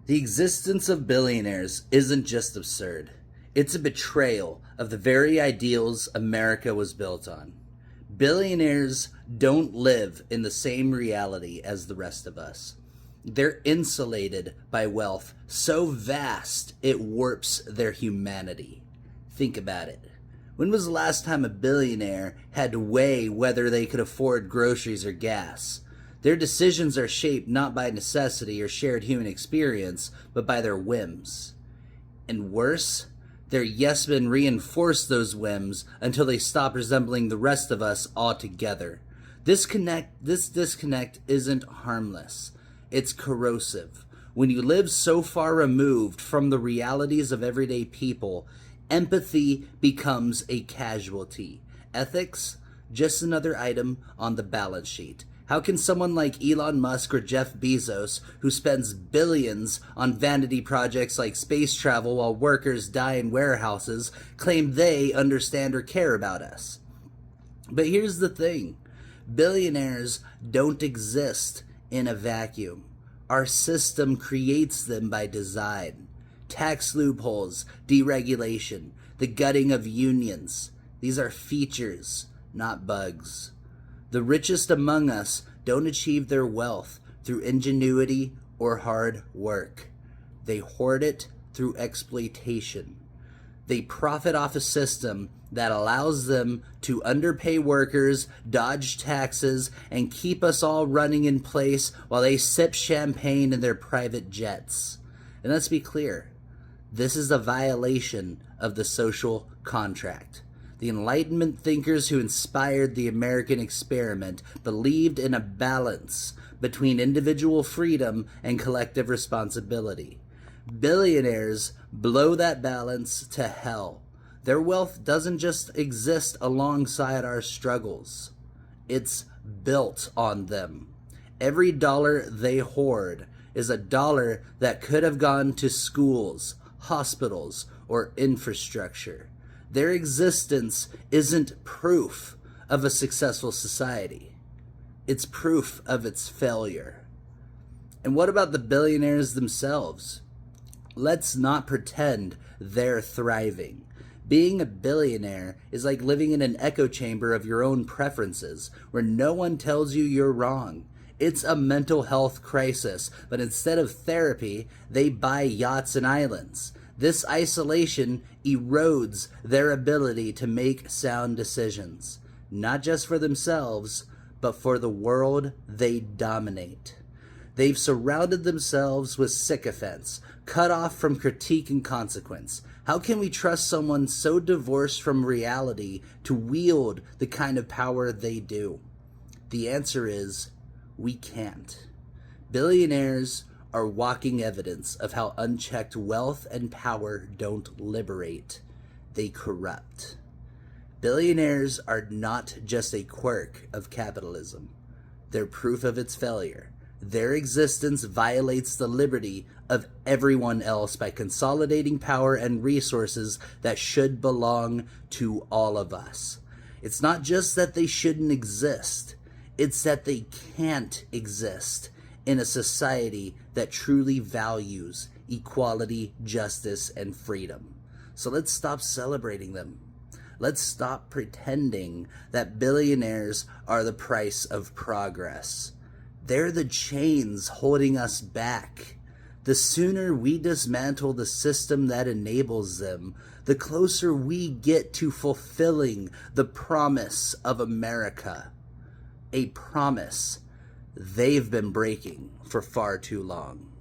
The existence of billionaires isn't just absurd, it's a betrayal of the very ideals America was built on. Billionaires don't live in the same reality as the rest of us. They're insulated by wealth so vast it warps their humanity. Think about it. When was the last time a billionaire had to weigh whether they could afford groceries or gas? Their decisions are shaped not by necessity or shared human experience, but by their whims. And worse, their yes men reinforce those whims until they stop resembling the rest of us altogether. This disconnect isn't harmless. It's corrosive. When you live so far removed from the realities of everyday people, empathy becomes a casualty. Ethics, just another item on the balance sheet. How can someone like Elon Musk or Jeff Bezos, who spends billions on vanity projects like space travel while workers die in warehouses, claim they understand or care about us? But here's the thing. Billionaires don't exist in a vacuum. Our system creates them by design. Tax loopholes, deregulation, the gutting of unions. These are features, not bugs. The richest among us don't achieve their wealth through ingenuity or hard work. They hoard it through exploitation. They profit off a system that allows them to underpay workers, dodge taxes, and keep us all running in place while they sip champagne in their private jets. And let's be clear, this is a violation of the social contract. The Enlightenment thinkers who inspired the American experiment believed in a balance between individual freedom and collective responsibility. Billionaires blow that balance to hell. Their wealth doesn't just exist alongside our struggles. It's built on them. Every dollar they hoard is a dollar that could have gone to schools, hospitals, or infrastructure. Their existence isn't proof of a successful society. It's proof of its failure. And what about the billionaires themselves? Let's not pretend they're thriving. Being a billionaire is like living in an echo chamber of your own preferences, where no one tells you you're wrong. It's a mental health crisis, but instead of therapy, they buy yachts and islands. This isolation erodes their ability to make sound decisions, not just for themselves, but for the world they dominate. They've surrounded themselves with sycophants, cut off from critique and consequence. How can we trust someone so divorced from reality to wield the kind of power they do? The answer is, we can't. Billionaires are walking evidence of how unchecked wealth and power don't liberate, they corrupt. Billionaires are not just a quirk of capitalism. They're proof of its failure. Their existence violates the liberty of everyone else by consolidating power and resources that should belong to all of us. It's not just that they shouldn't exist, it's that they can't exist in a society that truly values equality, justice, and freedom. So let's stop celebrating them. Let's stop pretending that billionaires are the price of progress. They're the chains holding us back. The sooner we dismantle the system that enables them, the closer we get to fulfilling the promise of America. A promise they've been breaking for far too long.